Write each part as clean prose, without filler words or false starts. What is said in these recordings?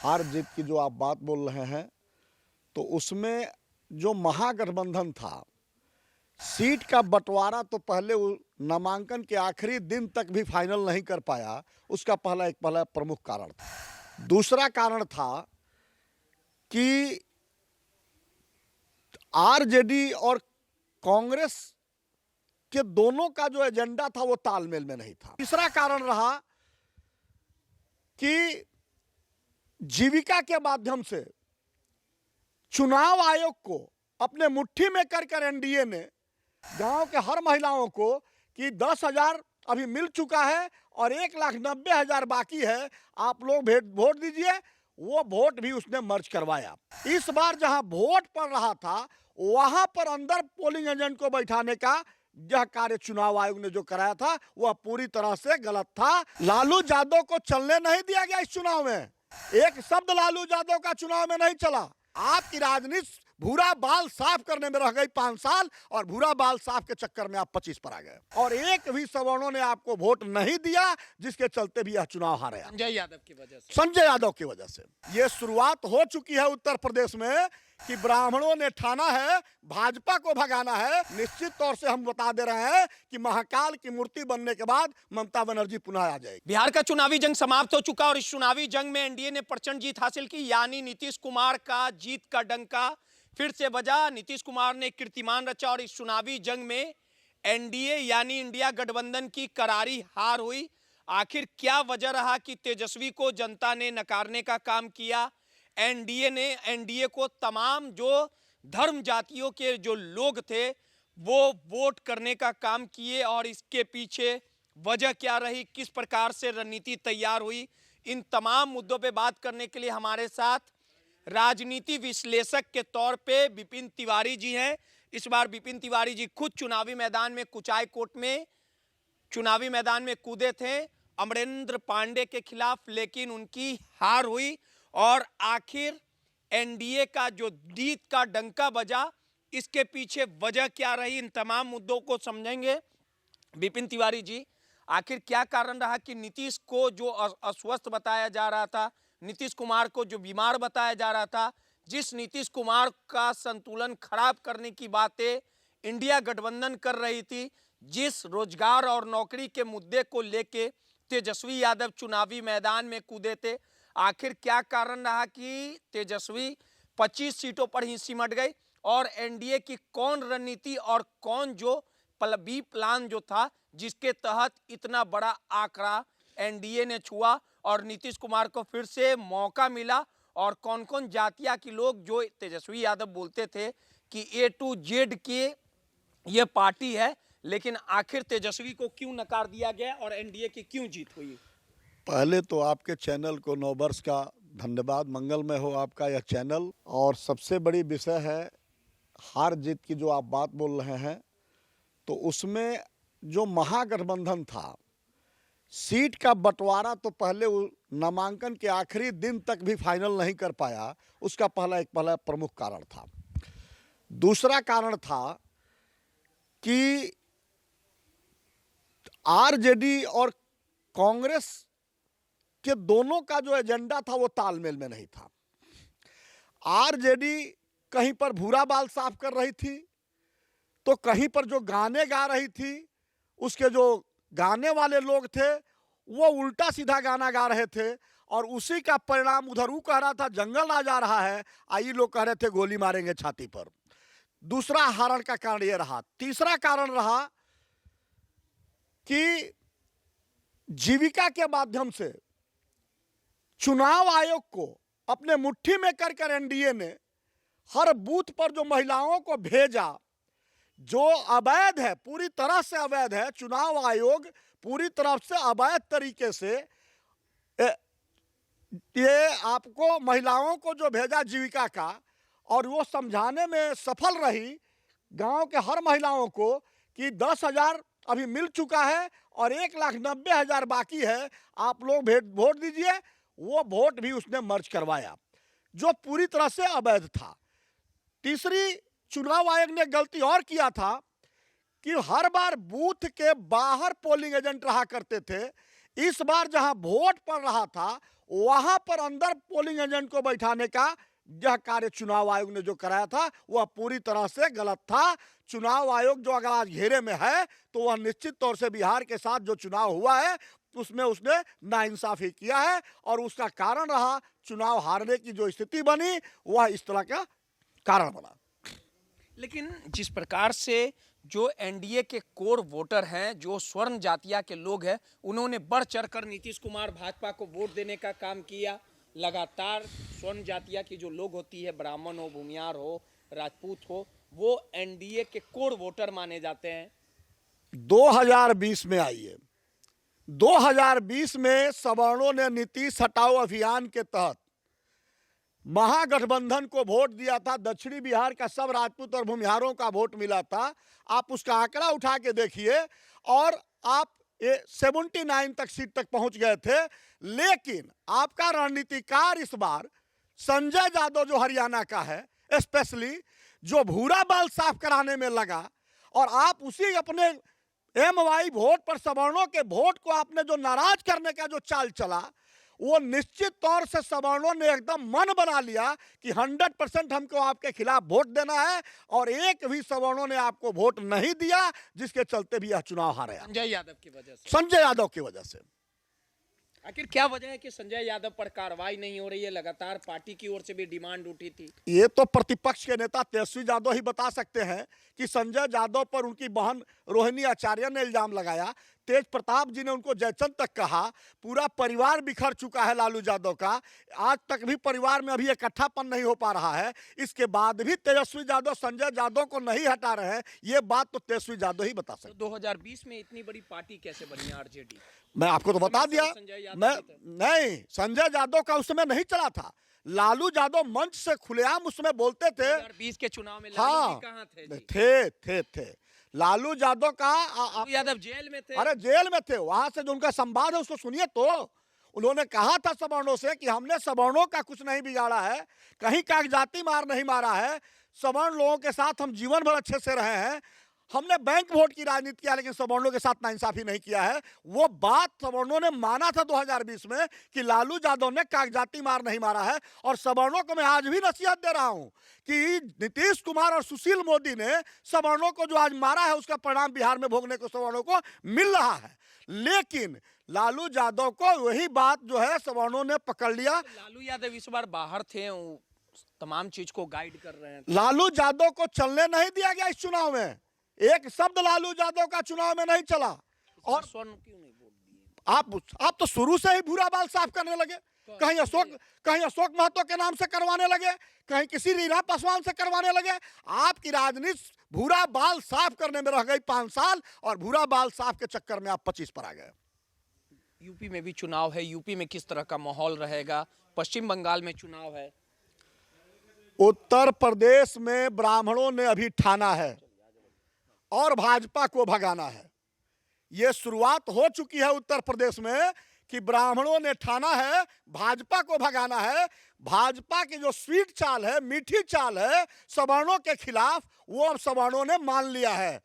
हार जीत की जो आप बात बोल रहे हैं, तो उसमें जो महागठबंधन था, सीट का बंटवारा तो पहले नामांकन के आखिरी दिन तक भी फाइनल नहीं कर पाया। उसका पहला प्रमुख कारण था। दूसरा कारण था कि आरजेडी और कांग्रेस के दोनों का जो एजेंडा था वो तालमेल में नहीं था। तीसरा कारण रहा कि जीविका के माध्यम से चुनाव आयोग को अपने मुट्ठी में कर एनडीए ने गांव के हर महिलाओं को कि 10,000 अभी मिल चुका है और 1,90,000 बाकी है, आप लोग वोट दीजिए। वो वोट भी उसने मर्ज करवाया। इस बार जहां वोट पड़ रहा था वहां पर अंदर पोलिंग एजेंट को बैठाने का यह कार्य चुनाव आयोग ने जो कराया था वह पूरी तरह से गलत था। लालू यादव को चलने नहीं दिया गया इस चुनाव में। एक शब्द लालू यादव का चुनाव में नहीं चला। आपकी राजनीति भूरा बाल साफ करने में रह गई 5 साल और भूरा बाल साफ के चक्कर में आप 25 पर आ गए और एक भी सवर्णों ने आपको वोट नहीं दिया, जिसके चलते भी यह चुनाव हारे। संजय यादव की वजह से यह शुरुआत हो चुकी है उत्तर प्रदेश में कि ब्राह्मणों ने ठाना है भाजपा को भगाना है। निश्चित तौर से हम बता दे रहे हैं कि महाकाल की मूर्ति बनने के बाद ममता बनर्जी पुनः आ जाएगी। बिहार का चुनावी जंग समाप्त हो चुका और इस चुनावी जंग में एनडीए ने प्रचंड जीत हासिल की, यानी नीतीश कुमार का जीत का डंका फिर से बजा। नीतीश कुमार ने कीर्तिमान रचा और इस चुनावी जंग में एनडीए यानी इंडिया गठबंधन की करारी हार हुई। आखिर क्या वजह रहा कि तेजस्वी को जनता ने नकारने का काम किया? एनडीए को तमाम जो धर्म जातियों के जो लोग थे वो वोट करने का काम किए और इसके पीछे वजह क्या रही, किस प्रकार से रणनीति तैयार हुई, इन तमाम मुद्दों पे बात करने के लिए हमारे साथ राजनीति विश्लेषक के तौर पे विपिन तिवारी जी हैं। इस बार विपिन तिवारी जी खुद चुनावी मैदान में कुचायकोट में चुनावी मैदान में कूदे थे अमरेंद्र पांडे के खिलाफ, लेकिन उनकी हार हुई और आखिर एनडीए का जो जीत का डंका बजा, इसके पीछे वजह क्या रही, इन तमाम मुद्दों को समझेंगे। विपिन तिवारी जी, आखिर क्या कारण रहा कि नीतीश को जो अस्वस्थ बताया जा रहा था, नीतीश कुमार को जो बीमार बताया जा रहा था, जिस नीतीश कुमार का संतुलन खराब करने की बातें इंडिया गठबंधन कर रही थी, जिस रोजगार और नौकरी के मुद्दे को लेके तेजस्वी यादव चुनावी मैदान में कूदे थे, आखिर क्या कारण रहा कि तेजस्वी 25 सीटों पर ही सिमट गई और एनडीए की कौन रणनीति और कौन जो बी प्लान जो था जिसके तहत इतना बड़ा आंकड़ा एनडीए ने छुआ और नीतीश कुमार को फिर से मौका मिला, और कौन कौन जातिया के लोग जो तेजस्वी यादव बोलते थे कि A to Z की ये पार्टी है, लेकिन आखिर तेजस्वी को क्यों नकार दिया गया और एनडीए की क्यों जीत हुई? पहले तो आपके चैनल को नववर्ष का धन्यवाद, मंगलमय हो आपका यह चैनल। और सबसे बड़ी विषय है हार जीत की जो आप बात बोल रहे हैं, तो उसमें जो महागठबंधन था, सीट का बंटवारा तो पहले नामांकन के आखिरी दिन तक भी फाइनल नहीं कर पाया। उसका पहला प्रमुख कारण था। दूसरा कारण था कि आरजेडी और कांग्रेस के दोनों का जो एजेंडा था वो तालमेल में नहीं था। आरजेडी कहीं पर भूरा बाल साफ कर रही थी, तो कहीं पर जो गाने गा रही थी उसके जो गाने वाले लोग थे वो उल्टा सीधा गाना गा रहे थे, और उसी का परिणाम उधर वो कह रहा था जंगल आ जा रहा है, आई लोग कह रहे थे गोली मारेंगे छाती पर। दूसरा हारण का कारण ये रहा। तीसरा कारण रहा कि जीविका के माध्यम से चुनाव आयोग को अपने मुट्ठी में कर एनडीए ने हर बूथ पर जो महिलाओं को भेजा, जो अवैध है, पूरी तरह से अवैध है। चुनाव आयोग पूरी तरह से अवैध तरीके से ये आपको महिलाओं को जो भेजा जीविका का, और वो समझाने में सफल रही गांव के हर महिलाओं को कि 10,000 अभी मिल चुका है और 1,90,000 बाकी है, आप लोग वोट दीजिए। वो वोट भी उसने मर्ज करवाया, जो पूरी तरह से अवैध था। तीसरी, चुनाव आयोग ने गलती और किया था कि हर बार बूथ के बाहर पोलिंग एजेंट रहा करते थे। इस बार जहां वोट पड़ रहा था वहां पर अंदर पोलिंग एजेंट को बैठाने का यह कार्य चुनाव आयोग ने जो कराया था वह पूरी तरह से गलत था। चुनाव आयोग जो अगर आज घेरे में है तो वह निश्चित तौर से बिहार के साथ जो चुनाव हुआ है उसमें उसने नाइंसाफी किया है और उसका कारण रहा चुनाव हारने की जो स्थिति बनी वह इस तरह का कारण बना। लेकिन जिस प्रकार से जो एनडीए के कोर वोटर हैं, जो स्वर्ण जातिया के लोग हैं, उन्होंने बढ़ चढ़कर नीतीश कुमार भाजपा को वोट देने का काम किया। लगातार स्वर्ण जातिया की जो लोग होती है, ब्राह्मण हो, भूमियार हो, राजपूत हो, वो एनडीए के कोर वोटर माने जाते हैं। 2020 में आइए, 2020 में सवर्णों ने नीतीश हटाओ अभियान के तहत महागठबंधन को वोट दिया था। दक्षिणी बिहार का सब राजपूत और भूमिहारों का वोट मिला था। आप उसका आंकड़ा उठा के देखिए और आप 79 तक सीट तक पहुंच गए थे। लेकिन आपका रणनीतिकार इस बार संजय यादव जो हरियाणा का है, स्पेशली जो भूरा बाल साफ कराने में लगा और आप उसी अपने MY वोट पर सवर्णों के वोट को आपने जो नाराज करने का जो चाल चला, वो निश्चित तौर से सवर्णों ने एकदम मन बना लिया कि 100% हमको आपके खिलाफ वोट देना है और एक भी सवर्णों ने आपको वोट नहीं दिया, जिसके चलते भी यह चुनाव हारे। संजय यादव की वजह से, संजय यादव की वजह से। आखिर क्या वजह है कि संजय यादव पर कार्रवाई नहीं हो रही है? लगातार पार्टी की ओर से भी डिमांड उठी थी। ये तो प्रतिपक्ष के नेता तेजस्वी यादव ही बता सकते हैं कि संजय यादव पर उनकी बहन रोहिणी आचार्य ने इल्जाम लगाया, तेज प्रताप जी ने उनको जयचंद तक कहा, पूरा परिवार बिखर चुका है लालू यादव का, आज तक भी परिवार में अभी इकट्ठापन नहीं हो पा रहा है। इसके बाद भी तेजस्वी यादव संजय यादव को नहीं हटा रहे हैं, ये बात तो तेजस्वी यादव ही बता सकते। 2020 में इतनी बड़ी पार्टी कैसे बनी आरजेडी? मैं आपको तो बता दिया, मैं नहीं, संजय यादव का उस समय नहीं चला था। लालू यादव मंच से खुलेआम उसमें बोलते थे। 2020 के चुनाव में हाँ, लालू जी कहाँ थे? थे लालू यादव का यादव जेल में थे। अरे जेल में थे, वहां से जो उनका संवाद है उसको सुनिए। तो उन्होंने कहा था सवर्णों से कि हमने सवर्णों का कुछ नहीं बिगाड़ा है, कहीं कागजाती मार नहीं मारा है, सवर्ण लोगों के साथ हम जीवन भर अच्छे से रहे हैं, हमने बैंक वोट की राजनीति किया लेकिन सवर्णों के साथ नाइंसाफी नहीं किया है। वो बात सवर्णों ने माना था 2020 में कि लालू यादव ने कागजाती मार नहीं मारा है। और सवर्णों को मैं आज भी नसीहत दे रहा हूं कि नीतीश कुमार और सुशील मोदी ने सवर्णों को जो आज मारा है उसका परिणाम बिहार में भोगने को सवर्णों को मिल रहा है। लेकिन लालू यादव को वही बात जो है सवर्णों ने पकड़ लिया। लालू यादव इस बार बाहर थे, तमाम चीज को गाइड कर रहे हैं। लालू यादव को चलने नहीं दिया गया इस चुनाव में, एक शब्द लालू यादव का चुनाव में नहीं चला। और स्वर्ण क्यों नहीं वोट दिए? आप तो शुरू से ही भूरा बाल साफ करने लगे, कहीं अशोक महतो के नाम से करवाने लगे, कहीं किसी रीना पासवान से करवाने लगे। आपकी राजनीति भूरा बाल साफ करने में रह गई 5 साल और भूरा बाल साफ के चक्कर में आप 25 पर आ गए। यूपी में भी चुनाव है, यूपी में किस तरह का माहौल रहेगा? पश्चिम बंगाल में चुनाव है। उत्तर प्रदेश में ब्राह्मणों ने अभी ठाना है और भाजपा को भगाना है। यह शुरुआत हो चुकी है उत्तर प्रदेश में कि ब्राह्मणों ने ठाना है भाजपा को भगाना है। भाजपा की जो स्वीट चाल है, मीठी चाल है सवर्णों के खिलाफ, वो अब सवर्णों ने मान लिया है।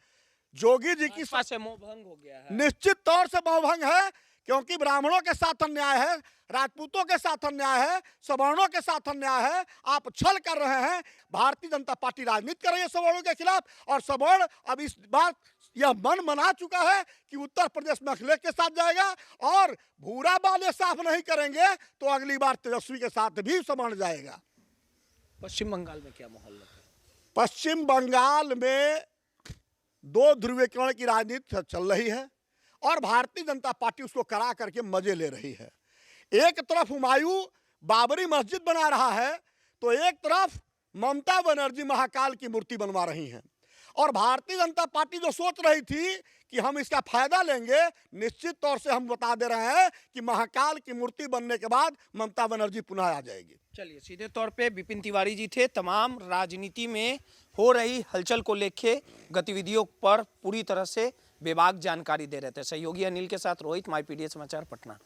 जोगी जी की से मोहभंग हो गया है। निश्चित तौर से मोहभंग है, क्योंकि ब्राह्मणों के साथ अन्याय है, राजपूतों के साथ अन्याय है, सवर्णों के साथ अन्याय है। आप छल कर रहे हैं। भारतीय जनता पार्टी राजनीति कर रही है सवर्णों के खिलाफ और सवर्ण अब इस बार यह मन बना चुका है कि उत्तर प्रदेश में अखिलेश के साथ जाएगा और भूरा बाल ये साफ नहीं करेंगे तो अगली बार तेजस्वी के साथ भी सवर्ण जाएगा। पश्चिम बंगाल में क्या माहौल है? पश्चिम बंगाल में 2 ध्रुवीकरण की राजनीति चल रही है और भारतीय जनता पार्टी उसको करा करके मजे ले रही है। एक तरफ हुमायूं बाबरी मस्जिद बना रहा है तो एक तरफ ममता बनर्जी महाकाल की मूर्ति बनवा रही हैं। और भारतीय जनता पार्टी जो सोच रही थी कि हम इसका फायदा लेंगे, निश्चित तौर से हम बता दे रहे हैं कि महाकाल की मूर्ति बनने के बाद ममता बनर्जी पुनः आ जाएगी। चलिए, सीधे तौर पे विपिन तिवारी जी थे, तमाम राजनीति में हो रही हलचल को लेके गतिविधियों पर पूरी तरह से बेबाक जानकारी दे रहे थे। सहयोगी अनिल के साथ रोहित, माई पीडीए समाचार, पटना।